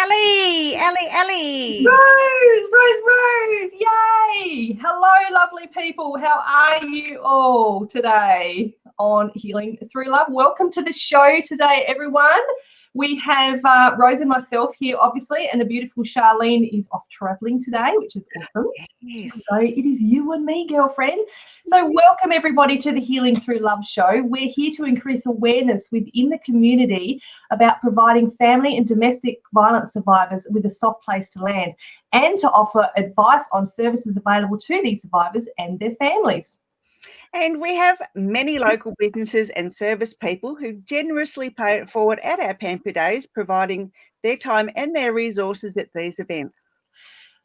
Ellie. Rose, yay. Hello, lovely people. How are you all today on Healing Through Love? Welcome to the show today, everyone. We have Rose and myself here, obviously, and the beautiful Charlene is off travelling today, which is awesome. Yes. So it is you and me, girlfriend. So welcome, everybody, to the Healing Through Love show. We're here to increase awareness within the community about providing family and domestic violence survivors with a soft place to land and to offer advice on services available to these survivors and their families. And we have many local businesses and service people who generously pay it forward at our Pamper Days, providing their time and their resources at these events.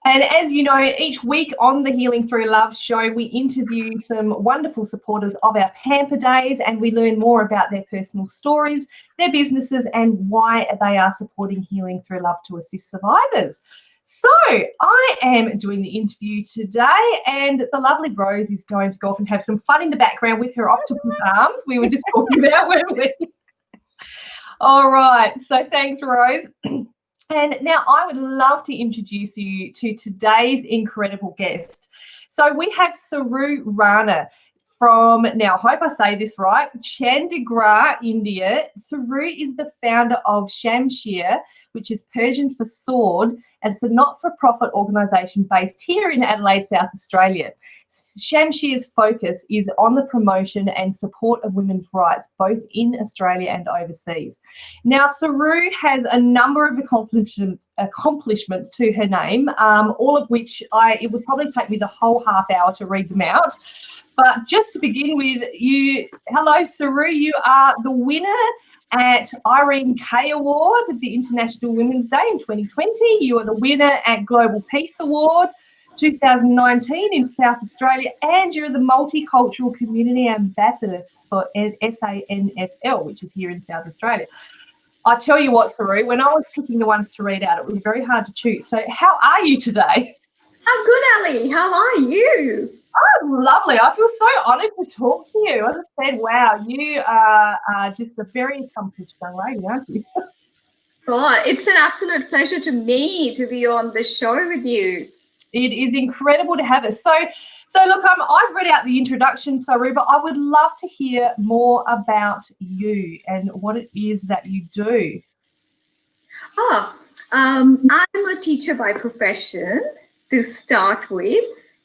And as you know, each week on the Healing Through Love show, we interview some wonderful supporters of our Pamper Days and we learn more about their personal stories, their businesses, and why they are supporting Healing Through Love to assist survivors. So I am doing the interview today and the lovely Rose is going to go off and have some fun in the background with her octopus arms we were just talking about, weren't we? All right, so thanks, Rose. And now I would love to introduce you to today's incredible guest. So we have Saru Rana from, now I hope I say this right, Chandigarh, India. Saru is the founder of Shamshir, which is Persian for sword, and it's a not-for-profit organisation based here in Adelaide, South Australia. Shamshir's focus is on the promotion and support of women's rights, both in Australia and overseas. Now, Saru has a number of accomplishments to her name, all of which it would probably take me the whole half hour to read them out. But just to begin with, hello, Saru, you are the winner at Irene K Award, the International Women's Day in 2020. You are the winner at Global Peace Award 2019 in South Australia, and you're the Multicultural Community Ambassador for SANFL, which is here in South Australia. I tell you what, Saru, when I was picking the ones to read out, it was very hard to choose. So how are you today? I'm good, Ellie. How are you? Oh, lovely. I feel so honoured to talk to you. As I said, wow, you are just a very accomplished young lady, aren't you? Oh, it's an absolute pleasure to me to be on the show with you. It is incredible to have us. So look, I've read out the introduction, Saru, but I would love to hear more about you and what it is that you do. I'm a teacher by profession to start with.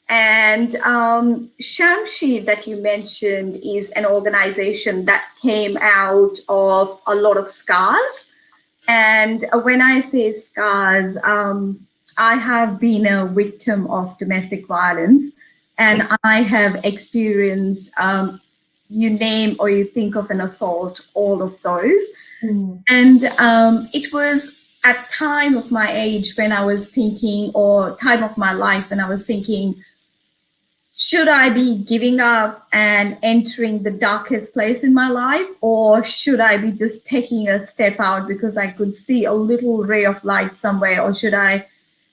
And Shamshir that you mentioned is an organization that came out of a lot of scars. And when I say scars, I have been a victim of domestic violence and I have experienced, you name or you think of an assault, all of those. Mm. And it was at time of my age when I was thinking, or time of my life when I was thinking, should I be giving up and entering the darkest place in my life, or should I be just taking a step out because I could see a little ray of light somewhere, or should I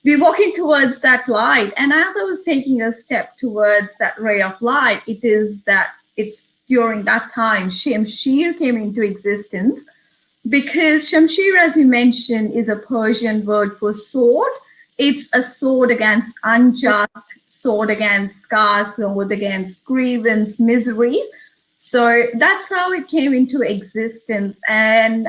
be walking towards that light? And as I was taking a step towards that ray of light, it's during that time Shamshir came into existence, because Shamshir, as you mentioned, is a Persian word for sword. It's a sword against unjust, sword against scars, sword against grievance, misery. So that's how it came into existence. And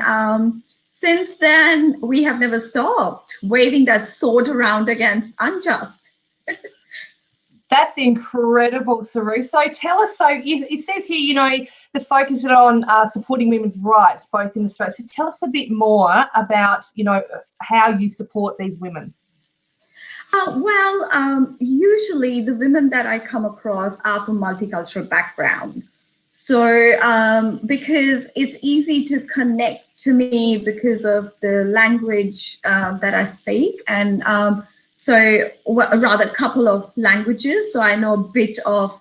since then, we have never stopped waving that sword around against unjust. That's incredible, Saru. So tell us, it says here, the focus is on supporting women's rights, both in Australia. So tell us a bit more about, how you support these women. Usually the women that I come across are from multicultural background. So because it's easy to connect to me because of the language that I speak, and rather a couple of languages. So I know a bit of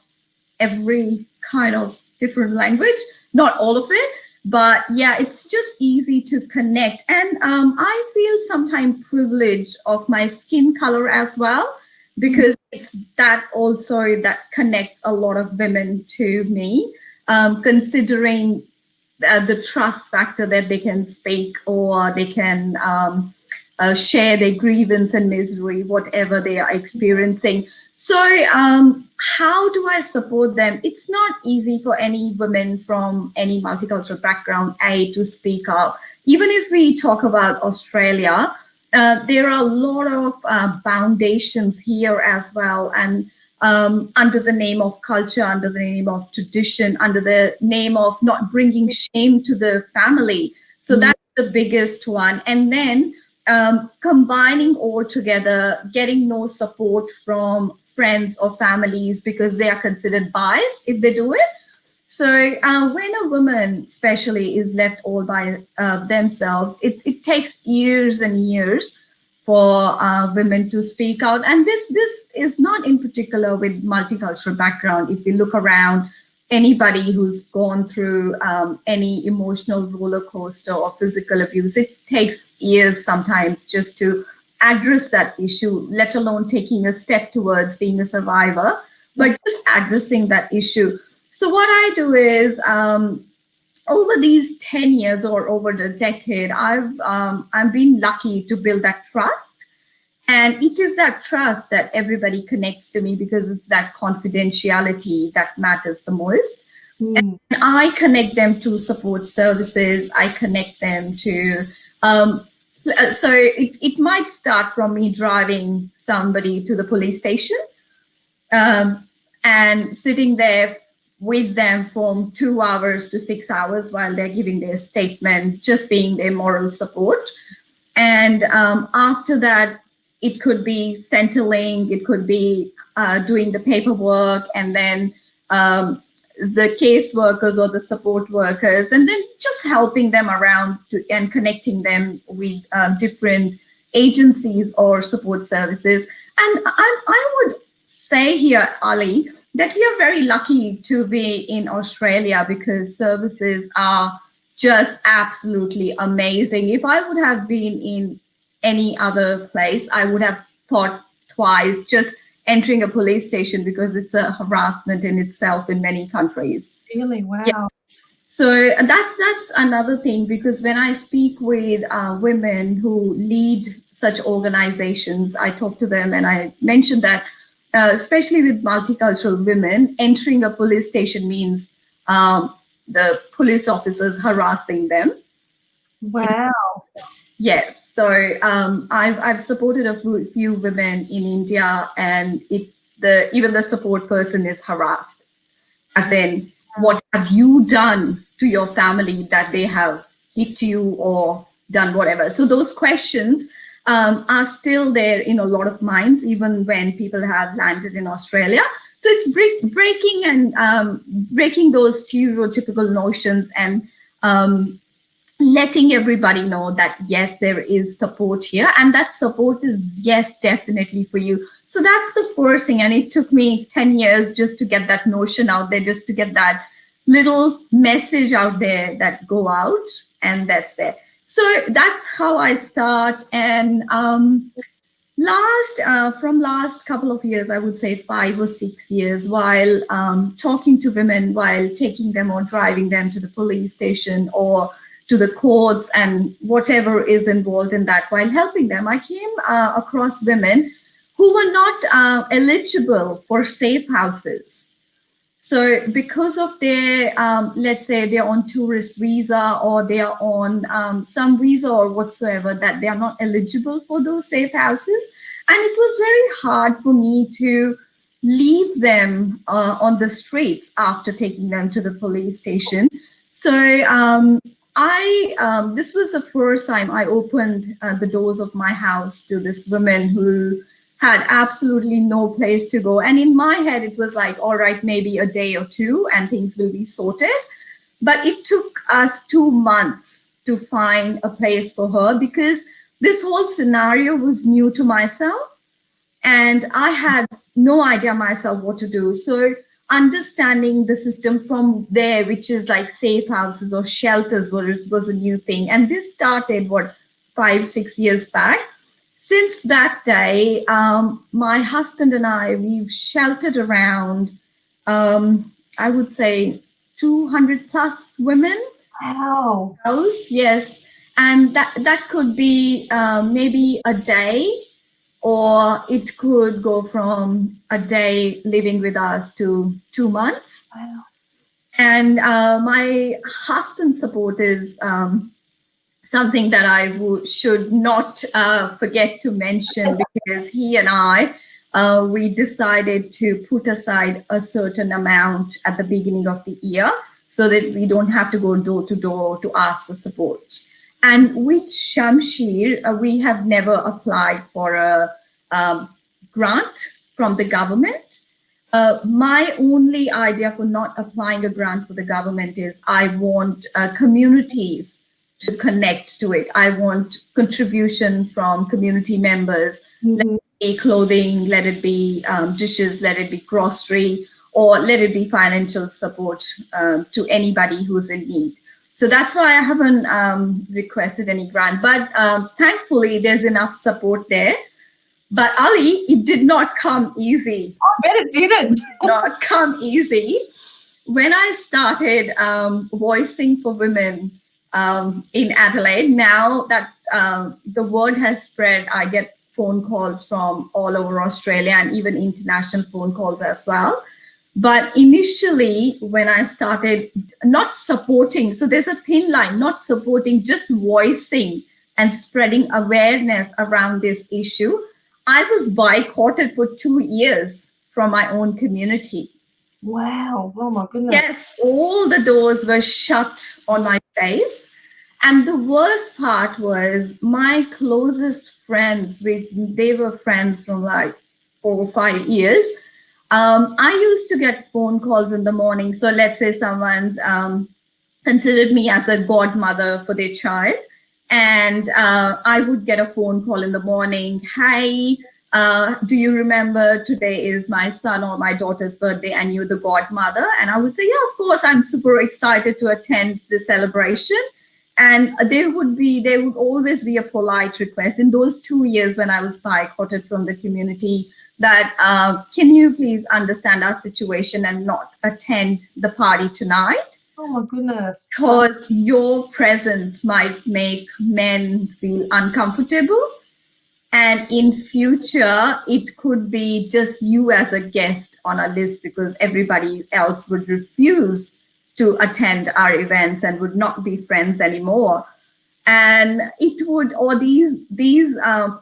every kind of different language, not all of it. But yeah, it's just easy to connect. And I feel sometimes privileged of my skin color as well, because it's that also that connects a lot of women to me, considering the trust factor that they can speak or they can share their grievance and misery, whatever they are experiencing. So how do I support them? It's not easy for any women from any multicultural background, to speak up. Even if we talk about Australia, there are a lot of foundations here as well. And under the name of culture, under the name of tradition, under the name of not bringing shame to the family. So that's the biggest one. And then combining all together, getting no support from friends or families because they are considered biased if they do it. So when a woman especially is left all by themselves, it takes years and years for women to speak out. And this is not in particular with multicultural background. If you look around, anybody who's gone through any emotional roller coaster or physical abuse, it takes years sometimes just to address that issue, let alone taking a step towards being a survivor, but just addressing that issue. So what I do is over these 10 years or over the decade, I've been lucky to build that trust. And it is that trust that everybody connects to me because it's that confidentiality that matters the most. And I connect them to support services. I connect them to, so it might start from me driving somebody to the police station and sitting there with them from 2 hours to 6 hours while they're giving their statement, just being their moral support. And after that, it could be Centrelink, it could be doing the paperwork, and then the case workers or the support workers, and then just helping them around and connecting them with different agencies or support services. And I would say here, Ali, that we are very lucky to be in Australia because services are just absolutely amazing. If I would have been in any other place, I would have thought twice just entering a police station because it's a harassment in itself in many countries. Really? Wow. Yeah. So that's another thing, because when I speak with women who lead such organizations, I talk to them and I mention that especially with multicultural women, entering a police station means the police officers harassing them. Wow. Yes. So I've supported a few women in India, and even the support person is harassed. As in, what have you done to your family that they have hit you or done whatever? So those questions are still there in a lot of minds, even when people have landed in Australia. So it's breaking and breaking those stereotypical notions and letting everybody know that, yes, there is support here, and that support is, yes, definitely for you. So that's the first thing. And it took me 10 years just to get that notion out there, just to get that little message out there that go out, and that's there. So that's how I start. And from last couple of years, I would say 5 or 6 years, while talking to women, while taking them or driving them to the police station or to the courts and whatever is involved in that, while helping them, I came across women who were not eligible for safe houses. So because of their, let's say they're on tourist visa or they are on some visa or whatsoever, that they are not eligible for those safe houses. And it was very hard for me to leave them on the streets after taking them to the police station. So this was the first time I opened the doors of my house to this woman who had absolutely no place to go. And in my head, it was like, all right, maybe a day or two and things will be sorted. But it took us 2 months to find a place for her because this whole scenario was new to myself and I had no idea myself what to do. So understanding the system from there, which is like safe houses or shelters, was a new thing. And this started, 5-6 years back. Since that day, my husband and I, we've sheltered around, I would say 200 plus women. Wow. Yes. And that could be maybe a day, or it could go from a day living with us to 2 months. Wow. And my husband's support is something that I should not forget to mention, because he and I, we decided to put aside a certain amount at the beginning of the year so that we don't have to go door to door to ask for support. And with Shamshir, we have never applied for a grant from the government. My only idea for not applying a grant for the government is I want communities to connect to it. I want contribution from community members. Let it be clothing, let it be dishes, let it be grocery, or let it be financial support to anybody who's in need. So that's why I haven't requested any grant, but thankfully there's enough support there. But Ali, it did not come easy. I bet it didn't. Not come easy. When I started voicing for women in Adelaide, now that the word has spread, I get phone calls from all over Australia and even international phone calls as well. But initially, when I started not supporting, so there's a thin line, not supporting, just voicing and spreading awareness around this issue, I was boycotted for 2 years from my own community. Wow. Oh, my goodness. Yes, all the doors were shut on my face. And the worst part was my closest friends, they were friends from like 4 or 5 years. I used to get phone calls in the morning. So let's say someone's considered me as a godmother for their child. And I would get a phone call in the morning. Hey, do you remember today is my son or my daughter's birthday and you're the godmother? And I would say, yeah, of course, I'm super excited to attend the celebration. And there would always be a polite request in those 2 years when I was boycotted from the community that can you please understand our situation and not attend the party tonight? Oh my goodness. Because your presence might make men feel uncomfortable. And in future, it could be just you as a guest on a list because everybody else would refuse to attend our events and would not be friends anymore. And it would, or these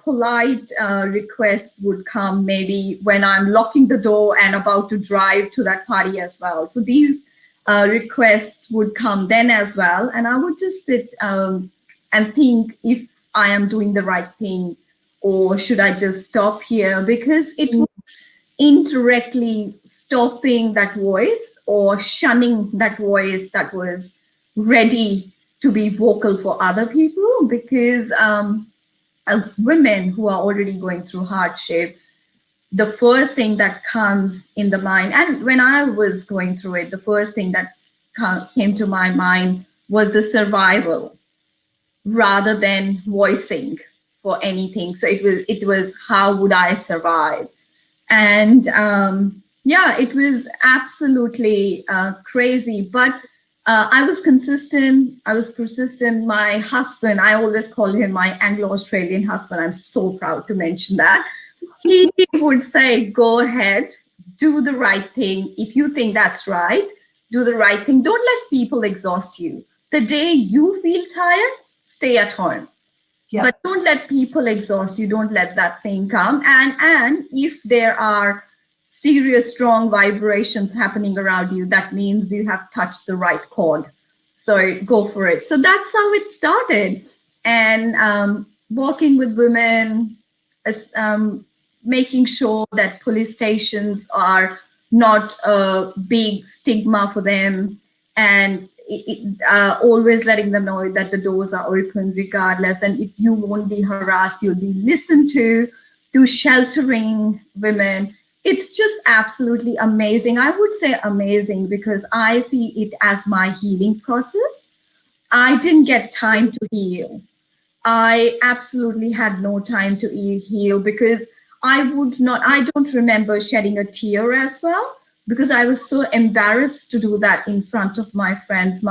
polite requests would come maybe when I'm locking the door and about to drive to that party as well. So these requests would come then as well. And I would just sit and think if I am doing the right thing or should I just stop here? Because it was indirectly stopping that voice or shunning that voice that was ready to be vocal for other people, because women who are already going through hardship, the first thing that comes in the mind, and when I was going through it, the first thing that came to my mind was the survival rather than voicing for anything. So it was how would I survive? And yeah, it was absolutely crazy, but I was consistent. I was persistent. My husband, I always call him my Anglo-Australian husband. I'm so proud to mention that. He would say, go ahead, do the right thing. If you think that's right, do the right thing. Don't let people exhaust you. The day you feel tired, stay at home. Yeah. But don't let people exhaust you. Don't let that thing come. And if there are serious, strong vibrations happening around you, that means you have touched the right chord. So go for it. So that's how it started. And working with women, making sure that police stations are not a big stigma for them, and always letting them know that the doors are open regardless. And if you won't be harassed, you'll be listened to sheltering women. It's just absolutely amazing. I would say amazing because I see it as my healing process. I didn't get time to heal. I absolutely had no time to heal because I don't remember shedding a tear as well. because I was so embarrassed to do that in front of my friends,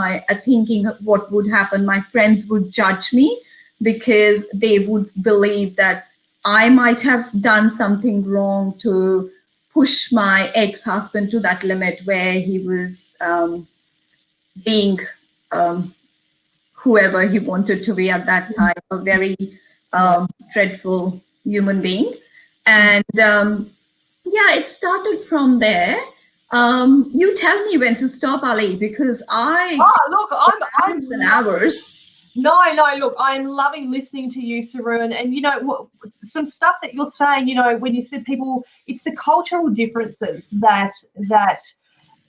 thinking what would happen. My friends would judge me because they would believe that I might have done something wrong to push my ex-husband to that limit where he was being whoever he wanted to be at that time, a very dreadful human being. And yeah, it started from there. You tell me when to stop, Ali, because look, I'm hours and hours. No, look, I'm loving listening to you, Saru, and you know, some stuff that you're saying, you know, when you said people, it's the cultural differences that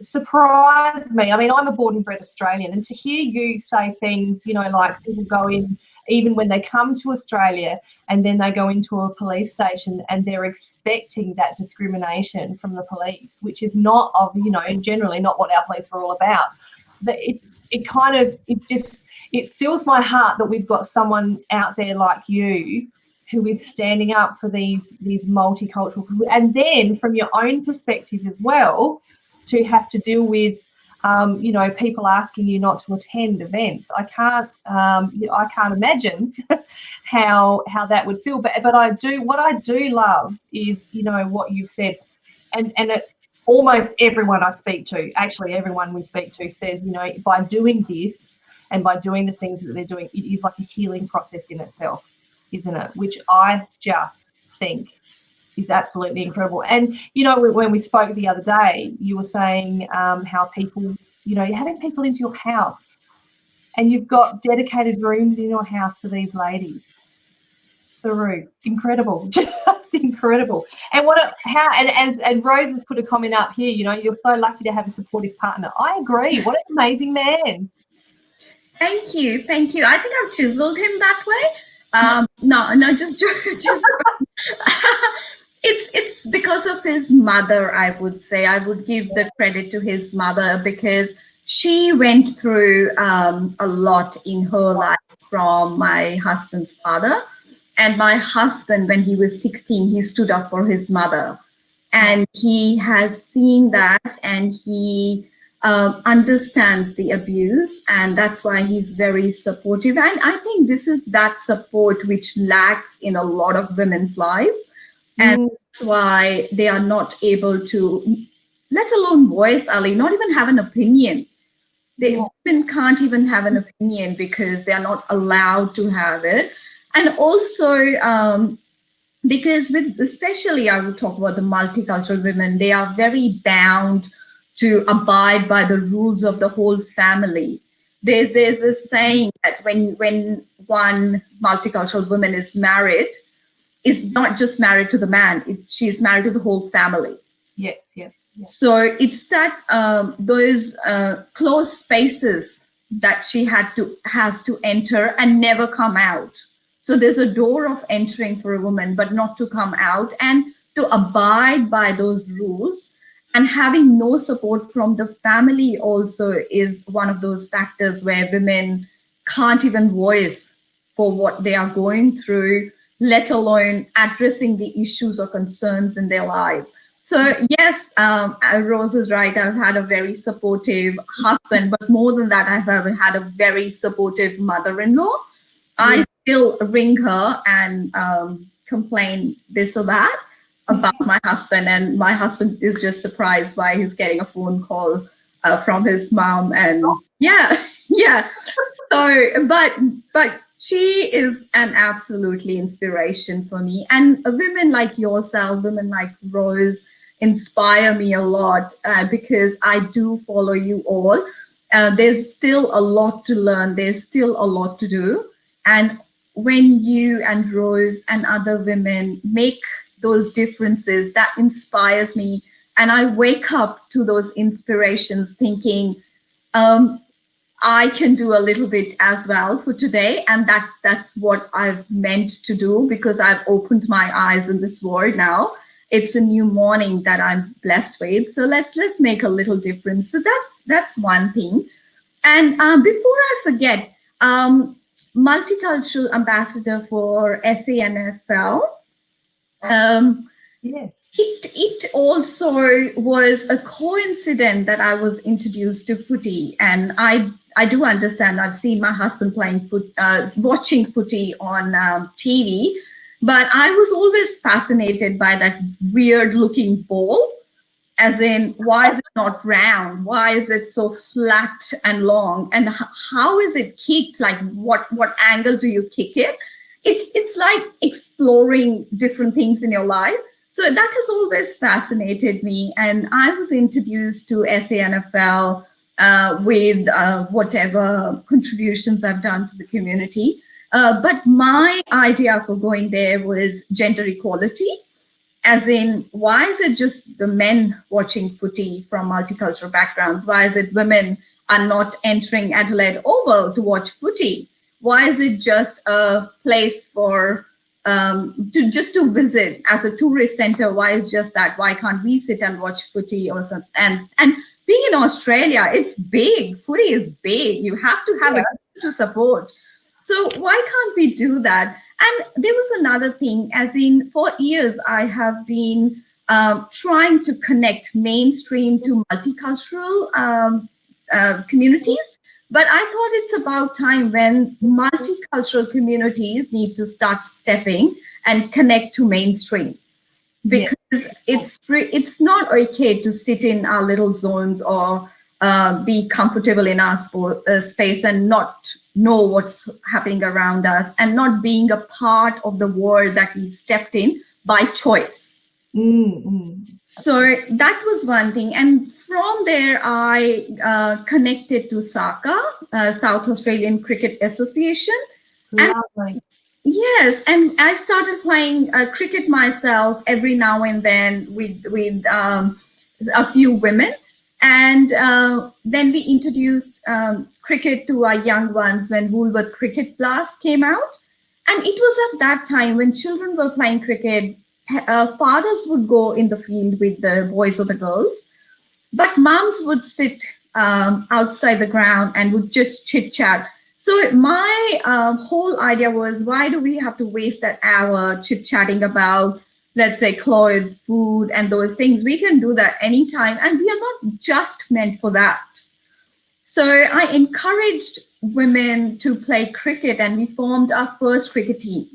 surprise me. I mean, I'm a born and bred Australian, and to hear you say things, you know, like people go in, even when they come to Australia and then they go into a police station and they're expecting that discrimination from the police, which is not you know, generally not what our police are all about. But it fills my heart that we've got someone out there like you who is standing up for these multicultural, and then from your own perspective as well, to have to deal with you know, people asking you not to attend events. I can't imagine how that would feel. But what I do love is, you know, what you've said, and almost everyone I speak to, actually everyone we speak to, says, you know, by doing this and by doing the things that they're doing, it is like a healing process in itself, isn't it? Which I just think is absolutely incredible. And, you know, when we spoke the other day, you were saying how people, you know, you're having people into your house and you've got dedicated rooms in your house for these ladies. Saru, incredible, just incredible. And and Rose has put a comment up here, you know, you're so lucky to have a supportive partner. I agree. What an amazing man. Thank you. I think I've chiseled him that way. No, just it's because of his mother, I would say. I would give the credit to his mother because she went through a lot in her life from my husband's father. And my husband, when he was 16, he stood up for his mother. And he has seen that, and he understands the abuse, and that's why he's very supportive. And I think this is that support which lacks in a lot of women's lives. And that's why they are not able to, let alone voice, Ali, not even have an opinion. Women can't even have an opinion because they are not allowed to have it. And also, because especially I will talk about the multicultural women, they are very bound to abide by the rules of the whole family. There's a saying that when one multicultural woman is married, is not just married to the man, she's married to the whole family. Yes. So it's that those closed spaces that she has to enter and never come out. So there's a door of entering for a woman, but not to come out and to abide by those rules. And having no support from the family also is one of those factors where women can't even voice for what they are going through, let alone addressing the issues or concerns in their lives. So yes, Rose is right. I've had a very supportive husband, but more than that, I've had a very supportive mother-in-law. I still ring her and complain this or that about my husband, and my husband is just surprised why he's getting a phone call from his mom. And yeah. So, but she is an absolutely inspiration for me. And women like yourself, women like Rose, inspire me a lot because I do follow you all. There's still a lot to learn. There's still a lot to do. And when you and Rose and other women make those differences, that inspires me. And I wake up to those inspirations thinking, I can do a little bit as well for today. And that's what I've meant to do, because I've opened my eyes in this world now. It's a new morning that I'm blessed with. So let's make a little difference. So that's one thing. And before I forget, Multicultural Ambassador for SANFL. Yes. It also was a coincidence that I was introduced to footy, and I do understand. I've seen my husband playing watching footy on TV, but I was always fascinated by that weird looking ball. As in, why is it not round? Why is it so flat and long? And how is it kicked? Like, what angle do you kick it? It's like exploring different things in your life. So that has always fascinated me. And I was introduced to SANFL with whatever contributions I've done to the community. But my idea for going there was gender equality. As in, why is it just the men watching footy from multicultural backgrounds? Why is it women are not entering Adelaide Oval to watch footy? Why is it just a place for to visit as a tourist center? Why is just that? Why can't we sit and watch footy or something? And being in Australia, it's big. Footy is big. You have to have a to support. So why can't we do that? And there was another thing, as in, for years, I have been trying to connect mainstream to multicultural communities. But I thought it's about time when multicultural communities need to start stepping and connect to mainstream. Because it's not okay to sit in our little zones or be comfortable in our space and not know what's happening around us and not being a part of the world that we stepped in by choice. So that was one thing. And from there, I connected to SACA, South Australian Cricket Association. And yes, and I started playing cricket myself every now and then with a few women. And then we introduced cricket to our young ones when Woolworth Cricket Blast came out. And it was at that time when children were playing cricket, fathers would go in the field with the boys or the girls, but moms would sit outside the ground and would just chit chat. So my whole idea was, why do we have to waste that hour chit chatting about, let's say, clothes, food, and those things? We can do that anytime. And we are not just meant for that. So I encouraged women to play cricket, and we formed our first cricket team.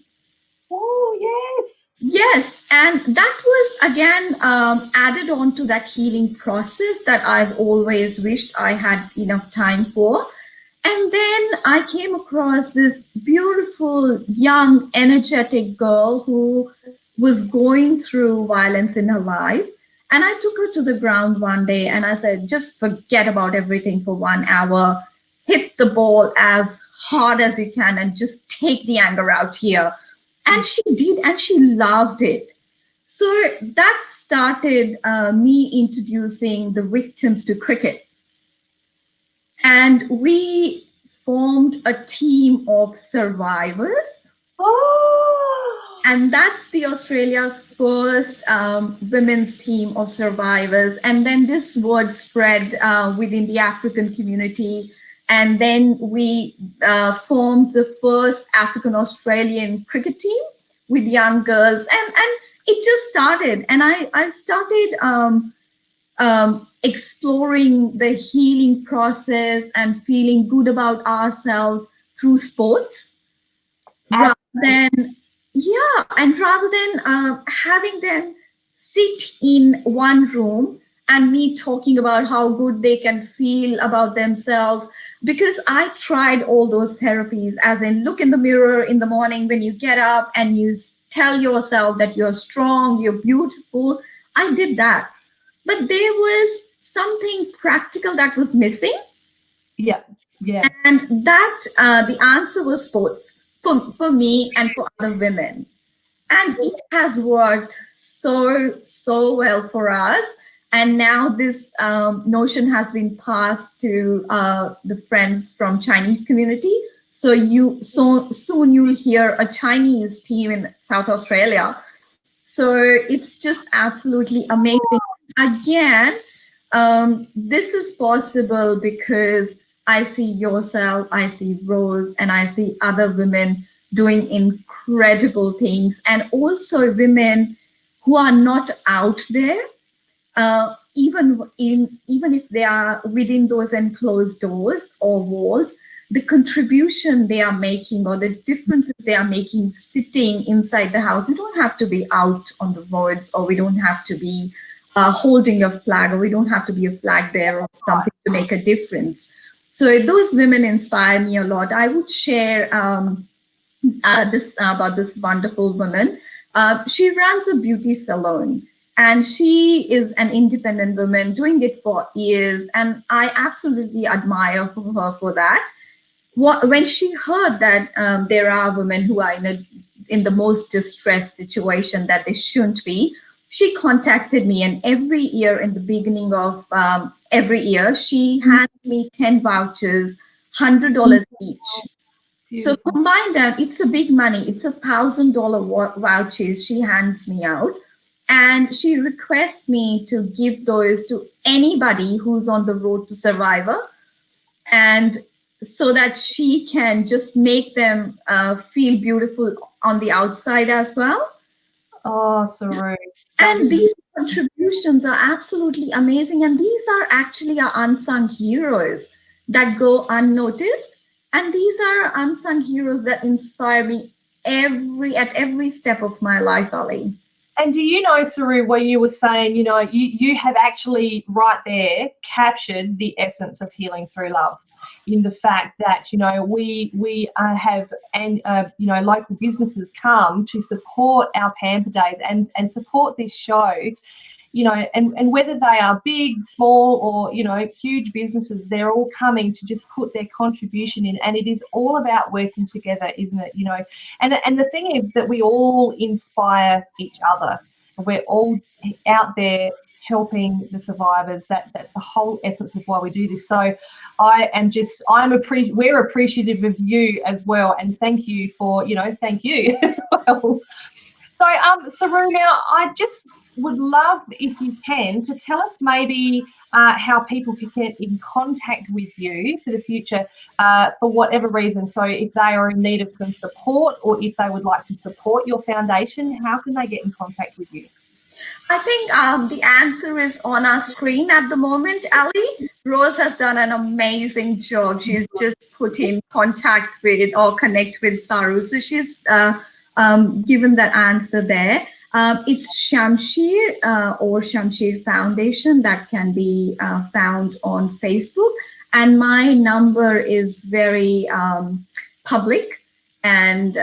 Oh, yes. Yes. And that was, again, added on to that healing process that I've always wished I had enough time for. And then I came across this beautiful, young, energetic girl who was going through violence in her life. And I took her to the ground one day and I said, just forget about everything for 1 hour, hit the ball as hard as you can and just take the anger out here. And she did, and she loved it. So that started me introducing the victims to cricket. And we formed a team of survivors. Oh. And that's the Australia's first women's team of survivors. And then this word spread within the African community. And then we formed the first African Australian cricket team with young girls. And it just started. And I started exploring the healing process and feeling good about ourselves through sports. Rather than having them sit in one room and me talking about how good they can feel about themselves, because I tried all those therapies, as in look in the mirror in the morning when you get up and you tell yourself that you're strong, you're beautiful. I did that. But there was something practical that was missing. Yeah. And that the answer was sports. For me and for other women. And it has worked so well for us. And now this notion has been passed to the friends from Chinese community. So soon you'll hear a Chinese team in South Australia. So it's just absolutely amazing. Again, this is possible because I see yourself, I see Rose, and I see other women doing incredible things. And also women who are not out there, even if they are within those enclosed doors or walls, the contribution they are making or the differences they are making sitting inside the house. We don't have to be out on the roads, or we don't have to be holding a flag, or we don't have to be a flag bearer or something to make a difference. So those women inspire me a lot. I would share about this wonderful woman. She runs a beauty salon, and she is an independent woman doing it for years, and I absolutely admire her for that. When she heard that there are women who are in the most distressed situation that they shouldn't be, she contacted me, and every year in the beginning of every year, she hands me 10 vouchers, $100 each. So combine that, it's a big money. It's $1,000 vouchers she hands me out. And she requests me to give those to anybody who's on the road to survivor, and so that she can just make them feel beautiful on the outside as well. Oh, Saru. And these contributions are absolutely amazing. And these are actually our unsung heroes that go unnoticed. And these are unsung heroes that inspire me at every step of my life, Ali. And do you know, Saru, when you were saying, you know, you have actually right there captured the essence of healing through love, in the fact that, you know, we have, and you know, local businesses come to support our Pamper Days and support this show, you know, and whether they are big, small, or, you know, huge businesses, they're all coming to just put their contribution in. And it is all about working together, isn't it? You know, and the thing is that we all inspire each other. We're all out there helping the survivors. That's the whole essence of why we do this. So we're appreciative of you as well, and thank you for, you know, thank you as well. So Saru, now I just would love, if you can, to tell us maybe how people can get in contact with you for the future for whatever reason. So if they are in need of some support, or if they would like to support your foundation, how can they get in contact with you? I think the answer is on our screen at the moment, Ali. Rose has done an amazing job. She's just put in contact with or connect with Saru. So she's given that answer there. It's Shamsheer or Shamsheer Foundation that can be found on Facebook. And my number is very public, and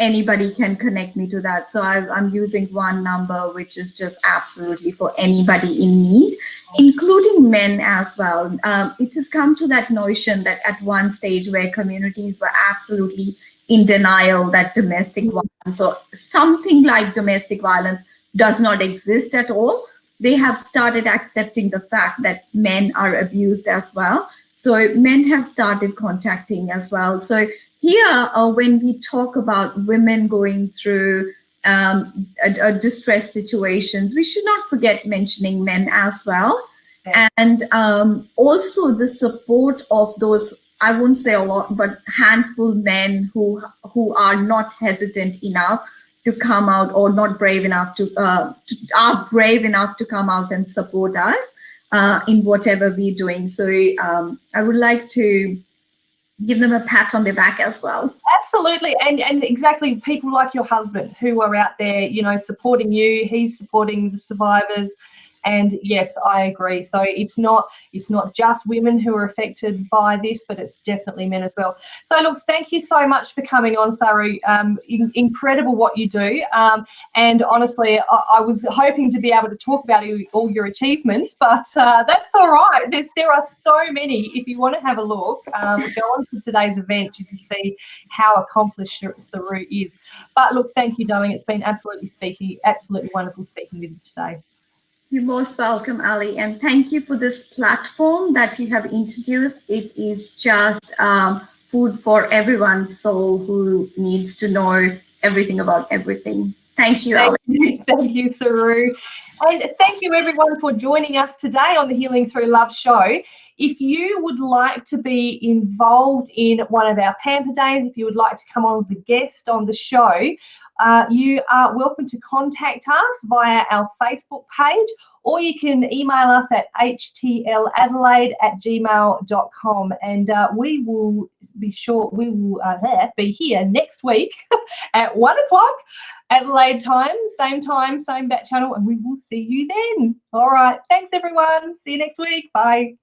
anybody can connect me to that. So I'm using one number, which is just absolutely for anybody in need, including men as well. It has come to that notion that at one stage where communities were absolutely in denial that domestic violence or something like domestic violence does not exist at all, they have started accepting the fact that men are abused as well. So men have started contacting as well. So here, when we talk about women going through a distress situations, we should not forget mentioning men as well. Yeah. And also the support of those, I wouldn't say a lot, but handful men who are not hesitant enough to come out, or not brave enough are brave enough to come out and support us in whatever we're doing. So I would like to give them a pat on their back as well. Absolutely. And exactly, people like your husband who are out there, you know, supporting you. He's supporting the survivors. And yes, I agree. So it's not just women who are affected by this, but it's definitely men as well. So look, thank you so much for coming on, Saru. Incredible what you do. And honestly, I was hoping to be able to talk about all your achievements, but that's all right. There are so many. If you want to have a look, go on to today's event, you can see how accomplished Saru is. But look, thank you, darling. It's been absolutely wonderful speaking with you today. You're most welcome, Ali, and thank you for this platform that you have introduced. It is just food for everyone's soul who needs to know everything about everything. Thank you, Alex. Thank you, Saru. And thank you, everyone, for joining us today on the Healing Through Love show. If you would like to be involved in one of our Pamper Days, if you would like to come on as a guest on the show, you are welcome to contact us via our Facebook page, or you can email us at htladelaide@gmail.com, and we will be sure we will be here next week at 1 o'clock Adelaide time, same bat channel, and we will see you then. All right. Thanks, everyone. See you next week. Bye.